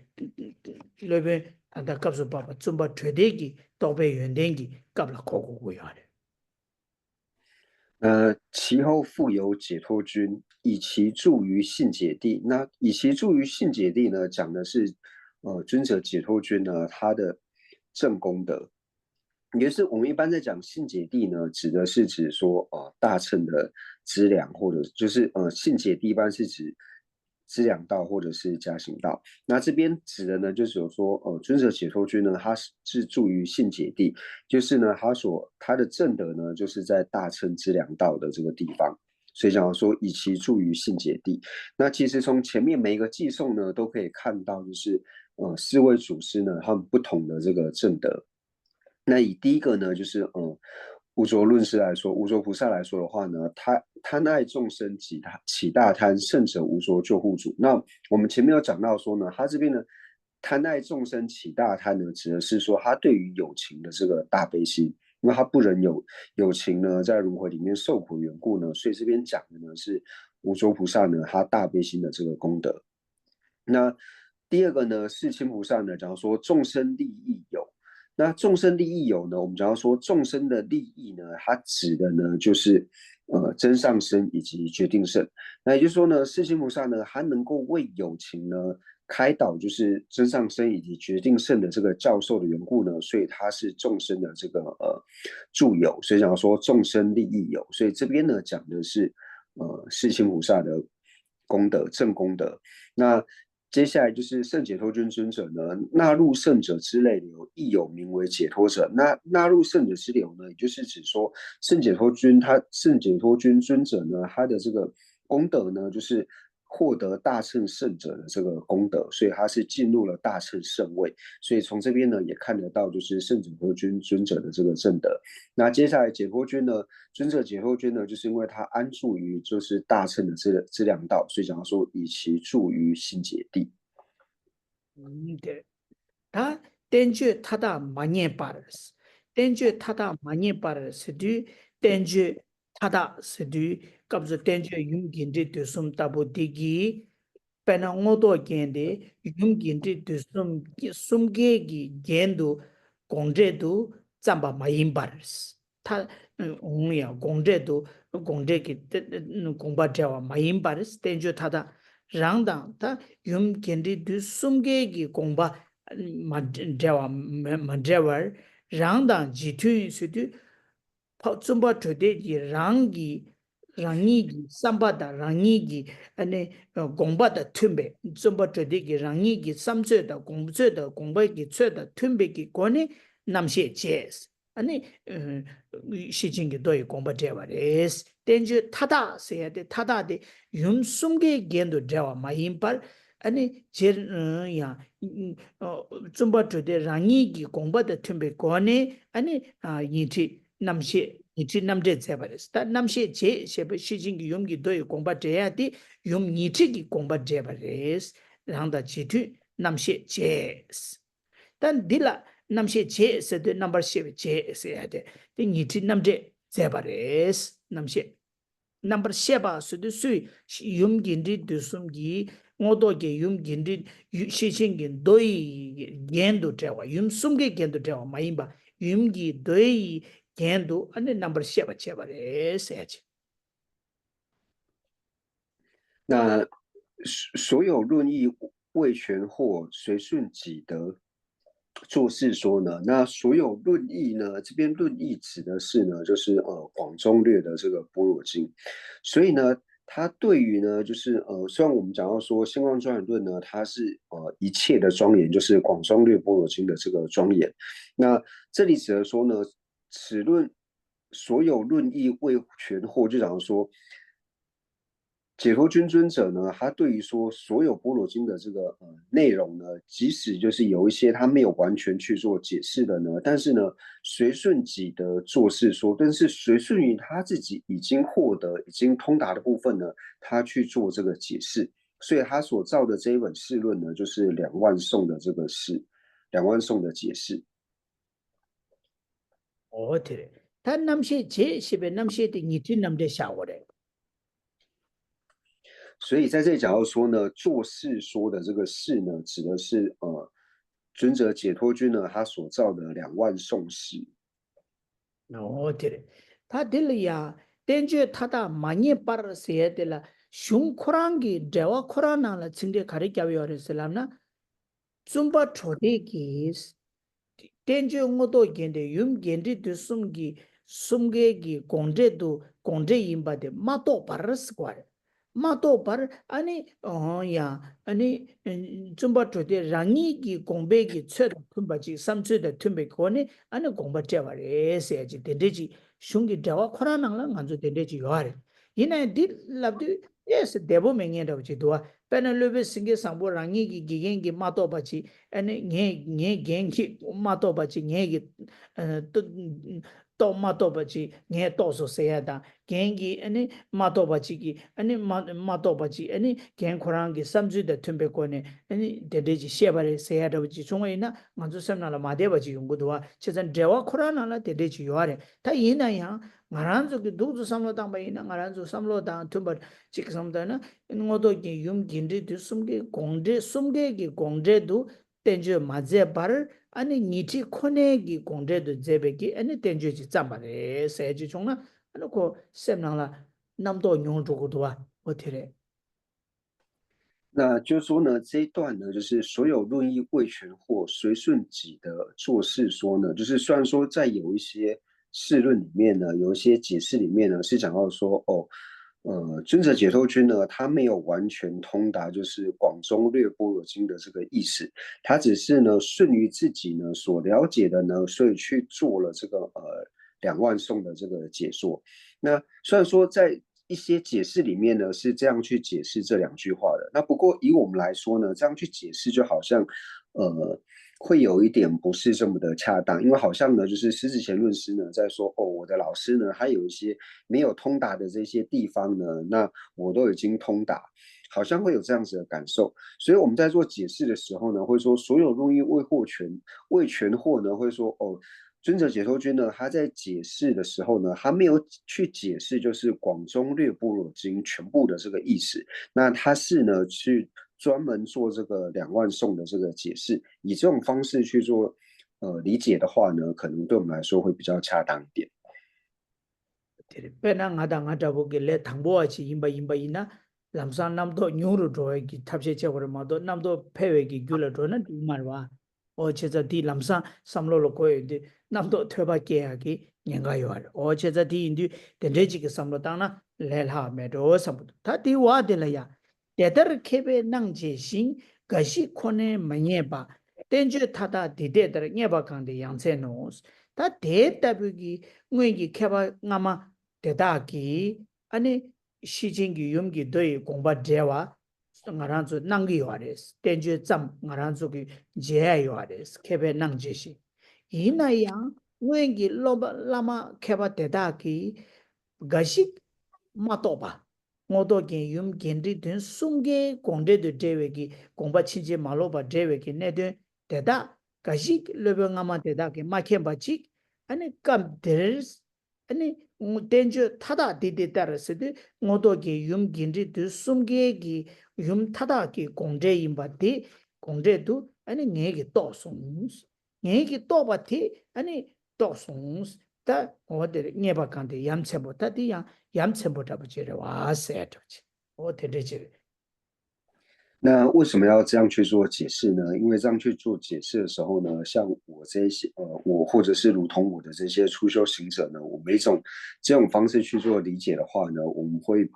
레베 안다 값을 봐봐 좀봐 되대기 또배 연den기 값을 고고고요. 其后复有解脱君，以其助于信解地。那以其助于信解地呢，讲的是，尊者解脱君呢，他的正功德。也就是我们一般在讲信解地呢，指的是指说，大乘的资粮，或者就是信解地一般是指资粮道或者是加行道。那这边指的呢，就是有说，尊者解脱君呢，他是住于信解地，就是呢，他的正德呢，就是在大乘资粮道的这个地方。所以讲说以其住于信解地。那其实从前面每一个寄送呢，都可以看到，就是四位祖师呢，他们不同的这个正德。那以第一个呢，就是无着论师来说，无着菩萨来说的话呢，他贪爱众生起大贪，圣者无着救护主。那我们前面有讲到说呢，他这边呢，贪爱众生起大贪呢，指的是说他对于有情的这个大悲心，因为他不忍有情呢在轮回里面受苦的缘故呢，所以这边讲的呢是无着菩萨呢他大悲心的这个功德。那第二个呢，世亲菩萨呢，假如说众生利益有。那众生利益有呢？我们讲到说众生的利益呢，它指的呢就是真上身以及决定胜。那也就是说呢，世亲菩萨呢，还能够为有情呢开导，就是真上身以及决定胜的这个教授的缘故呢，所以他是众生的这个助友。所以讲说众生利益有，所以这边呢讲的是世亲菩萨的功德正功德。那接下来就是圣解脱君尊者呢，纳入圣者之类流，亦有名为解脱者。那纳入圣者之流呢，也就是指说圣解脱君尊者呢，他的这个功德呢，就是获得大乘圣者的这个功德，所以他是进入了大乘圣位。所以从这边呢，也看得到就是圣解脱君尊者的这个正德。那接下来解脱君呢，尊者解脱君呢，就是因为他安住于就是大乘的这两道，所以讲说以其住于心解地。对，他天觉他的满眼巴尔斯，天觉他的满眼巴尔斯的天觉他的是的，搞不是天觉用经的对什么大不地基，本来我都见的用经的对什么见度公正度，咱把满眼巴尔斯，他呀公正度公正给公巴掉啊满眼巴尔斯，天觉他的。让当他用经的对什么公巴。manjawa rangdang jitun sudu tsumba chode gi rangi gi samba da rangi gi ane gongba da tumbe tsumba chode gi rangi gi samche da gongba gi chwe da tumbe gi kone namshe ches ane shijin gi doi gongba dewa res tenju tada se de tada de yum sumge gendo dewa ma impal 아니 야 좀바 저데 랑이기 공부다 틈베 거네 아니 이티 남제 제바레스 다 남시 제 셰베 시진기 용기 도이 공부 돼야디 용 니티기 공부 제바레스 랑다 지투 남시 제스 단 딜라 남시 제스데 넘버 10 제스야데 디 니티 남제 제바레스 남시 넘버 10바 수도 수 용긴디 두숨기 모도게 юм긴디 시신긴 도이 겐도 되와 юм숨게 겐도 되와 마임바 юм기 도이 겐도 안에 넘버 7 7바레 세지 那所有论义为权或随顺己得做事说呢，那所有论义呢，这边论义指的是呢，就是广中略的这个般若经，所以呢，它对于呢，就是虽然我们讲到说现观庄严论呢，它是一切的庄严，就是广中略般若经的这个庄严，那这里指的说呢，此论所有论义为权或，就讲说。解脱君尊者呢，他对于说所有般若经的这个内容呢，即使就是有一些他没有完全去做解释的呢，但是呢，随顺己的做事说，但是随顺于他自己已经获得、已经通达的部分呢，他去做这个解释，所以他所造的这一本释论呢，就是2万颂的这个释，2万颂的解释。哦，对，他남시 제 10에 남시 데 니티 남데 샤워래 所以在这里讲到说呢，做事说的这个事呢，指的是尊者解脱君呢他所造的2万颂事。哦，对，他这里呀，根据他的满眼巴尔写的了，熊库朗给这瓦库朗那了，今天开始教育的是了呢，zum把抽的给是，根据我都见的，用见的都送给公职都公职应把的马多巴尔是过来。마도 bar 아니 야 아니 좀바 저데 랑이기 공배기 쳬다 tum바지 삼쳬다 tum베 거니 아니 공바 제바레 세지 데데지 슝기 대와 코라낭랑 간조 데데지 요아레 이나 디 랍디 yes 대보 맹년도 지도와 페널루베 싱게 상보 랑이기 기겐기 마토바치 아니 녜 겐기 마토바치 녜기 또 마토바치 녜 또서 세야다 겐기 아니 마토바치기 아니 마토바치 아니 겐 코랑기 삼주데 툼베코네 아니 데데지 셰바레 세야다지 종어이나 만주 셈나라 마데바지 용고도와 최전 데와 코라나라 데데지 요아레 다 이나야 ngaranzo duzu samlo tang bai na ngaranzo samlo tang tumbar chik samda na ngodo ki yum gindi du sumge sumge ki gongde du tenjo maze bar ani ngiti khone ki gongde du zebe ki ani tenjo ji zambare se ji chongna ano ko semnang la namdo nyong zhugu duwa otire 那就是说呢，这一段呢，就是所有论议未全或随顺己的做事说呢，就是虽然说在有一些释论里面呢，有一些解释里面呢是讲到说，尊者解脱军呢，他没有完全通达就是广中略般若经的这个意思，他只是呢顺于自己呢所了解的呢，所以去做了这个两万颂的这个解说。那虽然说在一些解释里面呢是这样去解释这两句话的，那不过以我们来说呢，这样去解释就好像会有一点不是这么的恰当，因为好像呢就是狮子前论师呢在说我的老师呢还有一些没有通达的这些地方呢，那我都已经通达。好像会有这样子的感受，所以我们在做解释的时候呢，会说所有论议未全获呢，会说尊者解脱军呢，他在解释的时候呢，他没有去解释就是广中略般若经全部的这个意思，那他是呢去专门做这个两万颂的这个解释，以这种方式去做理解的话呢，可能对我们来说会比较恰当一点。 pena ngada boge le thangbo achi imba ina lamsan namdo nyuru droe ki thapse che gore ma do namdo phewe ki gyula dro na di marwa o cheza di lamsan samlo lo ko de namdo theba ke ya ki nyenga yo ar o cheza di indi dendeji ki samlo ta na le la me do sam ta di wa de la ya de dar khebe nang je shin gashi khone manye ba tenje thada de de dar nye ba kang de yang che no ta de tabu ki ngwe ki kheba ngama 대다기 아니 시진기 용기 도이 공부 제와 ngaranzu nangi yoares tenje zam ngaranzu ki je yoares kebe nangjeshi inaya wengi loba lama keba dedaki gashik matoba ngodo gen yum gendri den sungge gongde de deweki gongba chinje maloba deweki ne de deda gashik lobe ngama dedaki makemba chik ane kam deres 아니 덴저 타다 디디 따라서도 모도게 윤긴지 숨게기 윤 타다기 공제 임바디 공제도 아니 내게 또송스 내게 또바티 아니 또송스 다 어디 네바칸데 얌체보다디 얌체보다 버지래 와세도지 어디지 那为什么要这样去做解释呢？因为这样去做解释的时候呢，像我这些我或者是如同我的这些初修行者呢，我们这种方式去做理解的话呢，我们会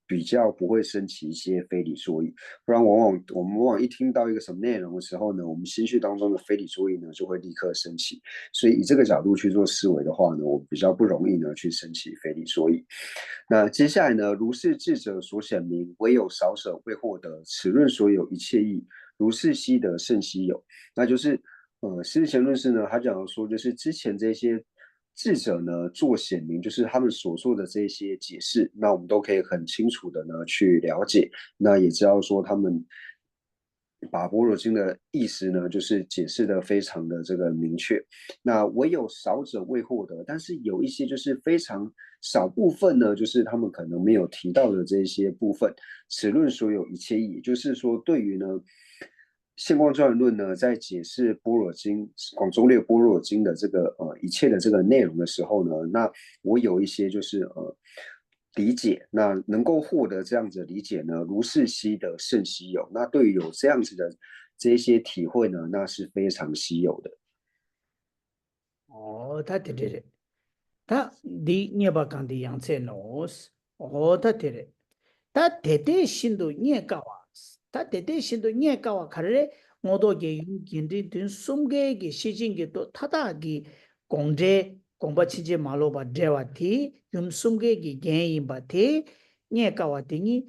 比较不会升起一些非理作意，不然我们往往一听到一个什么内容的时候呢，我们心绪当中的非理作意呢就会立刻升起，所以以这个角度去做思维的话呢，我比较不容易呢去升起非理作意。那接下来呢，如是智者所显明，唯有少者未获得，此论所有一切义，如是悉得甚稀有。那就是狮子前论师呢，他讲说，就是之前这些智者呢做显明，就是他们所做的这些解释，那我们都可以很清楚的呢去了解，那也知道说他们把般若经的意思呢，就是解释的非常的这个明确。那唯有少者未获得，但是有一些就是非常少部分呢，就是他们可能没有提到的这些部分。此论所有一切义，也就是说，对于呢现光庄严论呢，在解释般若经广中略般若经的这个一切的这个内容的时候呢，那我有一些就是理解，那能够获得这样子的理解呢，如是稀得甚稀有。那对于有这样子的这些体会呢，那是非常稀有的。他对对对，他你涅巴康的养在 knows，他对对，他对对心都涅高啊，他对对心都涅高啊，可是我都给用经的对松给西经给都他大给公职 공부 치지 말로 봐 대와티 юм숨게기 개인 바티 녜까와티니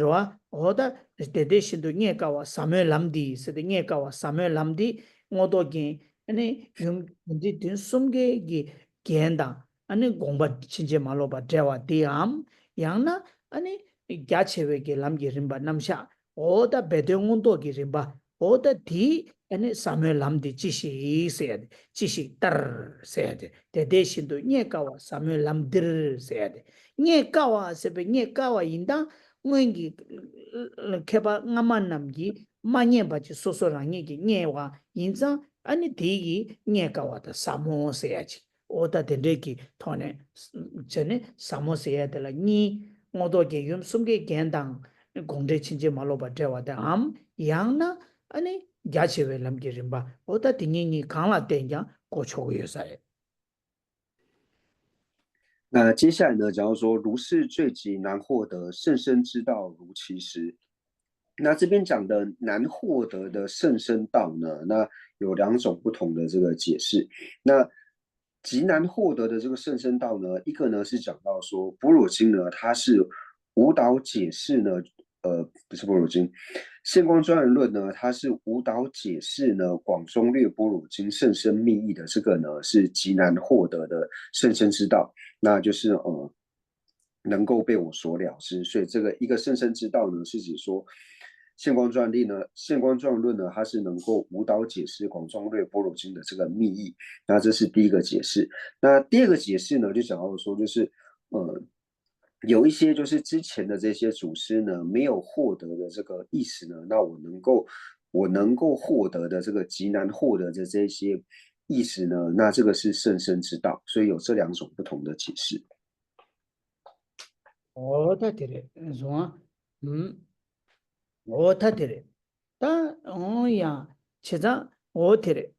로아 오다 데데신도 녜까와 사무엘 람디 세데 녜까와 사무엘 람디 모도게 아니 юм디 딘숨게기 개인다 아니 공부 치지 말로 봐 대와티 암 양나 아니 갸체베게 람게 림바 남샤 오다 베데응운도기 림바 오다 디 아니 사무엘 람디 지시 세야데 지시 따르 세야데 대대신도 녜까와 사무엘 람들 세야데 녜까와 세베 녜까와 인다 응기 케바 나만남기 마녜바지 소소랑이기 녜와 인자 아니 디기 녜까와다 사모 세야지 오다 데데기 토네 전에 사모 세야데라 니 모도게 юм숨게 겐당 공대 친지 말로바 대와다 암 양나 아니 야체베 람기림바 오다 딩잉이 강라 땡자 고초고여사에 那接下来呢，假如说如是最极难获得，甚深之道如其时。那这边讲的难获得的甚深道呢，那有两种不同的这个解释。那极难获得的这个甚深道呢，一个呢是讲到说般若经呢，它是无导解释呢，不是般若经，现光专人论呢，它是无导解释呢广中略般若经甚深密意的这个呢是极难获得的甚深之道，那就是能够被我所了知，所以这个一个甚深之道呢，是指说现光专力呢，现光专论呢，它是能够无导解释广中略般若经的这个密意，那这是第一个解释。那第二个解释呢，就讲到说，就是有一些就是之前的这些祖师呢，没有获得的这个意思呢，那我能够获得的这个极难获得的这些意思呢，那这个是甚深之道，所以有这两种不同的解释。오다 데레 좋아 오다 데레 다 오야 제자 오테레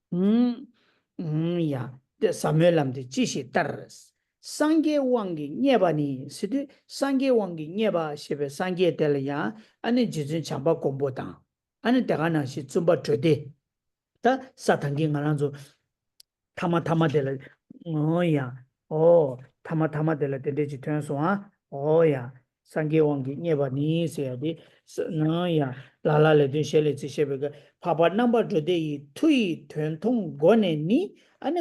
야 사무엘람데 지시 따르스 상계 왕기 녀바니 시디 상계 왕기 녀바 시베 상계 텔야 아니 지진 참바 공보다 아니 대가나시 좀바 저데 다 사탄기 말한조 타마타마델 오야 오 타마타마델 데데지 트연소아 오야 상계왕기 녀바니 세야디 너야 라라레 드셰레 지셰베가 파바 넘버 저데이 투이 된통 고네니 아니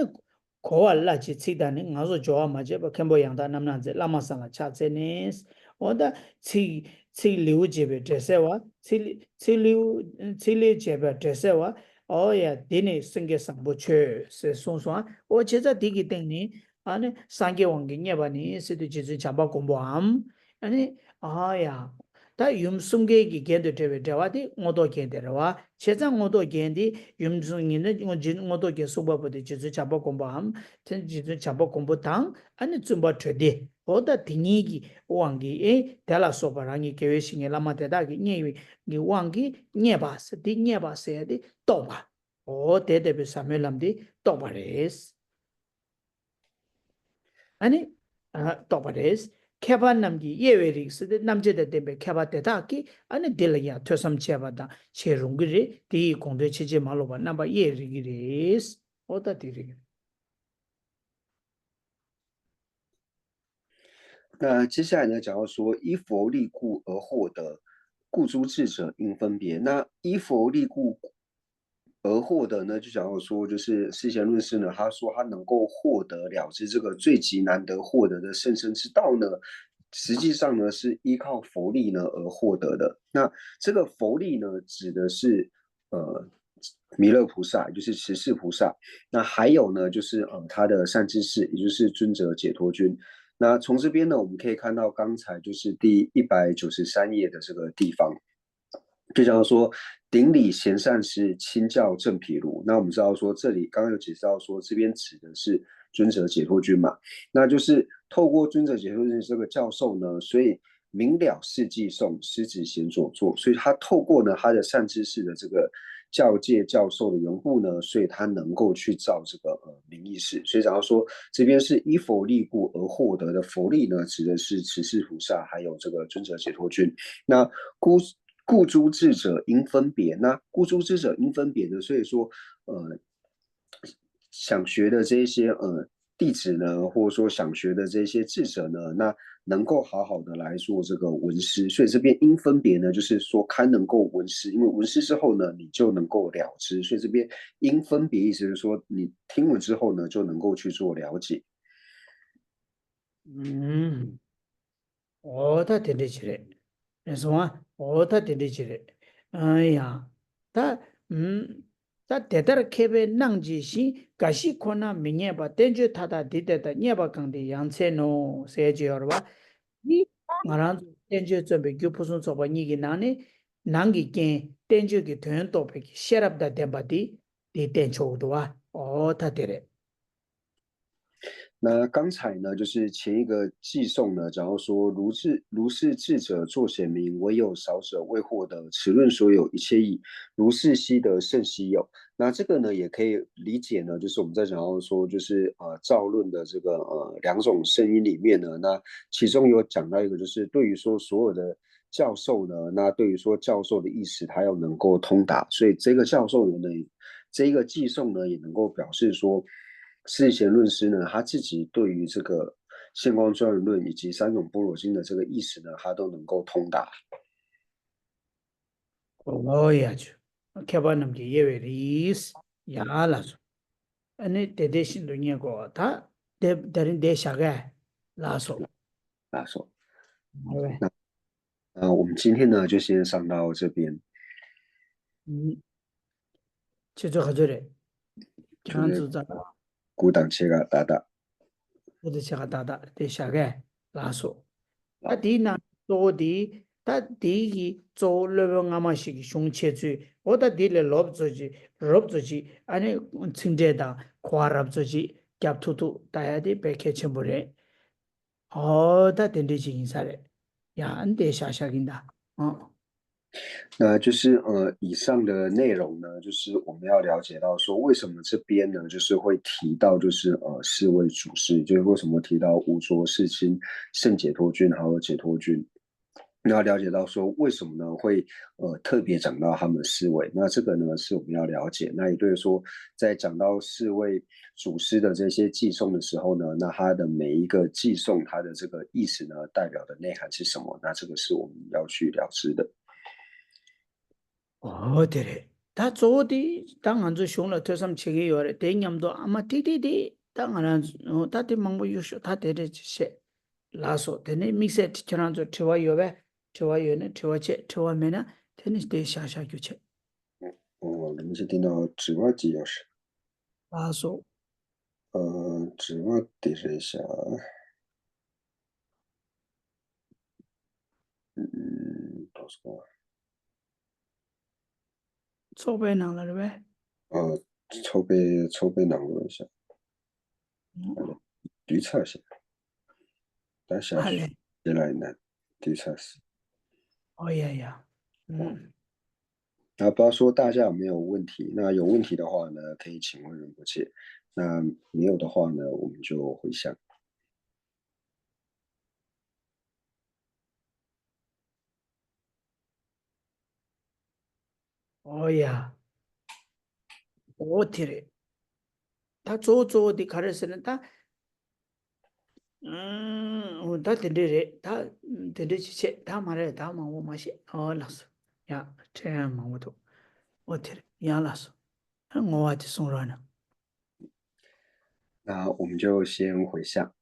고알라지 치다니 가서 좋아 맞아 캔보 양다 남난제 라마상라 차제네스 오다 치 리우제베 드세와 치 제베 드세와 오야 디네 생계상 보체 세송송 오 제자 디기 땡니 아니 상계왕기 녀바니 세도 지지 잡아 공부함 아니 아야 다 юм숨게기 겐데 되베 대와디 모도 겐데와 제자 모도 겐디 юм숨이는 모도 겐 소바버디 지지 잡아 공부함 전 지지 잡아 공부당 아니 좀바 되디 오다 딩이기 왕기 에 달라 소바랑이 계획싱에 라마데다기 녀위 니 왕기 녀바스 디 녀바스야디 또바 오 데데베 사멜람디 또바레스 아니 또바레스 케바 남기 예외릭스 남제데 데베 케바 데다기 아니 딜야 토섬 제바다 체룽그리 디 공대 체제 말로바 남바 예리기레스 오다 디리 那接下来呢，讲到说依佛力故而获得，故诸智者应分别。那依佛力故而获得呢，就讲到说，就是释贤论师呢，他说他能够获得了知这个最极难得获得的甚深之道呢，实际上呢是依靠佛力呢而获得的。那这个佛力呢，指的是弥勒菩萨，也就是持世菩萨。那还有呢，就是他的善知识，也就是尊者解脱君。那从这边呢，我们可以看到刚才就是第193页的这个地方，就讲说顶礼贤善师，亲教正毗卢。那我们知道说，这里刚刚有解释到说，这边指的是尊者解脱君嘛，那就是透过尊者解脱君这个教授呢，所以明了事迹颂，师子贤所作，所以他透过呢他的善知识的这个教界教授的缘故呢，所以他能够去造这个名义事。所以讲到说，这边是依佛力故而获得的佛力呢，指的是持世菩萨，还有这个尊者解脱君。那故诸智者应分别，那故诸智者应分别呢，所以说想学的这些弟子呢，或者说想学的这些智者呢，那能够好好的来做这个闻思。所以这边因分别呢，就是说堪能够闻思，因为闻思之后呢，你就能够了知。所以这边因分别意思就是说，你听闻之后呢，就能够去做了解。嗯，오다 데리지레. 그래서 오다 데리지레. 아야. 다 다 대다르 케베 낭지시 가시 코나 미녀바 땡주 타다 디데다 녀바 강데 양세노 세지어바 이 말한 땡주 좀베 교포선 저바 니기 나네 낭기 게 땡주기 되는 또베 셰랍다 데바디 디 땡초도와 오다 데레. 那刚才呢，就是前一个寄颂呢，假如说如是智者作显明，唯有少者未获得，此论所有一切义，如是悉得甚稀有。那这个呢，也可以理解呢，就是我们在讲到说，就是造论的这个两种声音里面呢，那其中有讲到一个，就是对于说所有的教授呢，那对于说教授的意思，他要能够通达，所以这个教授呢，这一个寄送呢，也能够表示说，世贤论师呢，他自己对于这个现光专有论以及三种般若经的这个意思呢，他都能够通达。오야죠. 케바남게 예베리스 야라서. 아니 대대신도 녀고 다 다른 대샤가 라서. 啊，说，왜? 我们今天呢就先上到这边，음, 제조 가져래. 就是장주자 古党切个打打，대대샤가 다다 대샤가 라서. 啊，다디나 또디 다디기 조르병 아마시기 흉체주 오다 딜레 럽조지 아니 칭제다 과랍조지 겹투투 다야디 백해첨부래 다 된대지 인사래 야 안돼 샤샤긴다 어 那就是以上的内容呢，就是我们要了解到说，为什么这边呢，就是会提到就是四位主事，就是为什么提到无着世亲、圣解脱君还有解脱君。那要了解到说为什么呢会特别讲到他们四位，那这个呢是我们要了解。那也就是说，在讲到四位祖师的这些寄送的时候呢，那他的每一个寄送，它的这个意思呢，代表的内涵是什么？那这个是我们要去了知的。어디래 다 저디 땅 안주 쇼나 тө섬 책이 요래 대냠도 아마 디디디 땅 안은 다디 망보 유쇼 다 데레지 라소 데네 믹세 티처런저 트와 요베 트와 요네 트와 체 트와 메나 테니스 데 샤샤 규체 我们是听到指外机钥匙，라소 指外点一下，到时候소베 나라르 왜呃筹备囊络一下，对测一下，等下去 할래 接下来呢，对测试。 어야야 那不知道说大家有没有问题？那有问题的话呢，可以请问仁波切；那没有的话呢，我们就回向。어야 오티레 다 조조디 가르스는 다 다 데레레 다 데레지 다 말해 다 망고 마시 라소 야 제야 망고도 어티레 야 라소我的送人了。那我们就先回向，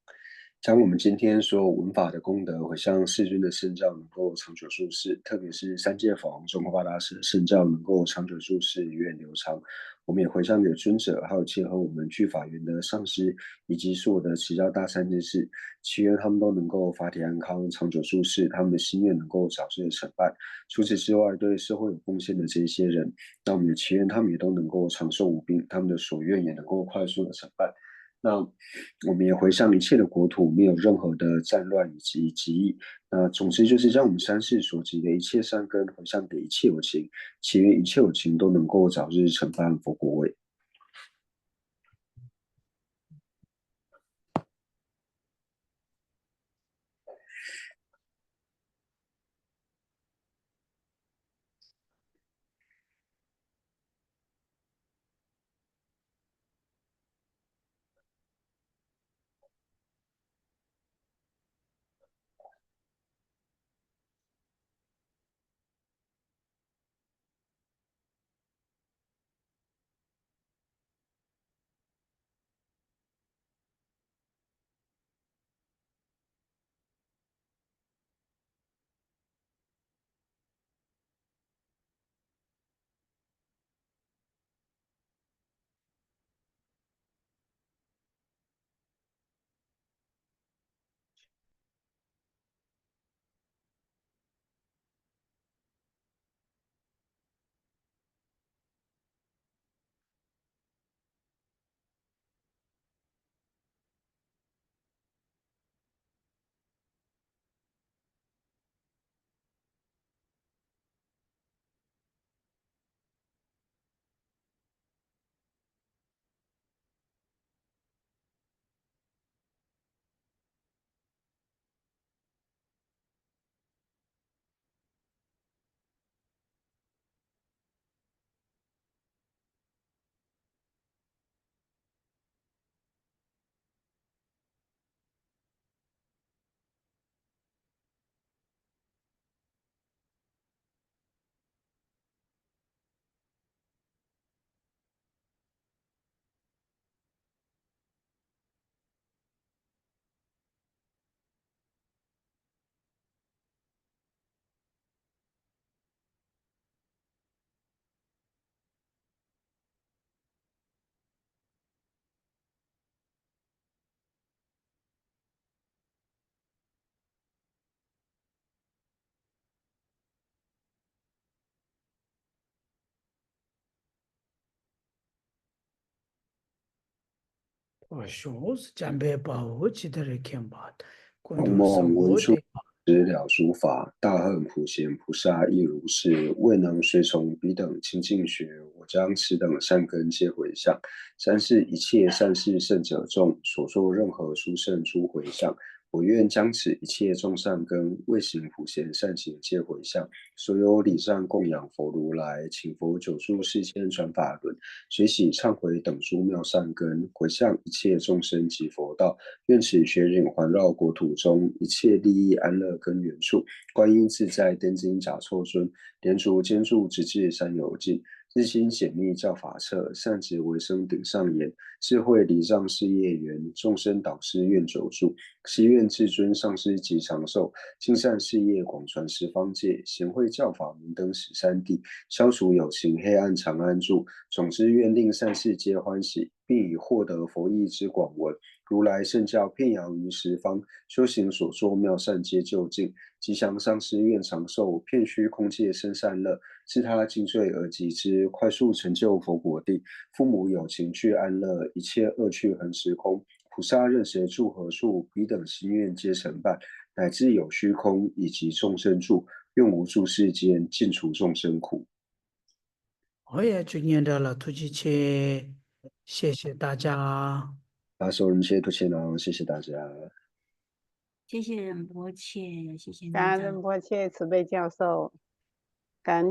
将我们今天所有文法的功德回向世尊的圣教，能够长久住世，特别是三界法王中华大师的圣教能够长久住世，源远流长。我们也回向给尊者，还有结合我们具法缘的上师，以及所有的持教大善知识，祈愿他们都能够法体安康，长久住世，他们的心愿能够早日成办。除此之外，对社会有贡献的这一些人，那我们也祈愿他们也都能够长寿无病，他们的所愿也能够快速的成办。那我们也回向一切的国土，没有任何的战乱以及疾疫。那总之就是将我们三世所积的一切善根回向给一切有情，祈愿一切有情都能够早日承办佛国位。说是讲白吧，我记得来看吧，滚孔头是孟文殊我的。直了诸法，大恨普贤菩萨亦如是。未能随从彼等清净学，我将此等善根皆回向。三是一切善事圣者众所作任何殊胜诸回向，我愿将此一切众善根未行普贤善行皆回向。所有礼赞供养佛如来，请佛久住世间传法轮，随喜忏悔等诸妙善根，回向一切众生及佛道。愿此学忍环绕国土中一切利益安乐根源处，观音自在灯金甲错尊，莲足坚柱直至三有尽。日心显密教法册，善止为生顶上言，智慧礼障事业缘，众生导师愿久住，希愿至尊上师及长寿，尽善事业广传十方界，贤惠教法明灯十三地，消除有情黑暗常安住。总之愿令善事皆欢喜，并以获得佛意之广闻。如来圣教遍扬于十方，修行所作妙善皆就近。吉祥上师愿长寿，片虚空界生善乐，自他尽罪而及之，快速成就佛果地。父母有情去安乐，一切恶趣横时空。菩萨任谁住何处，彼等心愿皆成办。乃至有虚空以及众生住，愿无住世间，尽除众生苦。我也就念到了突击切，谢谢大家。阿寿人切多切囊，谢谢大家。谢谢仁波切，谢谢感恩南长仁波切慈悲教授，感恩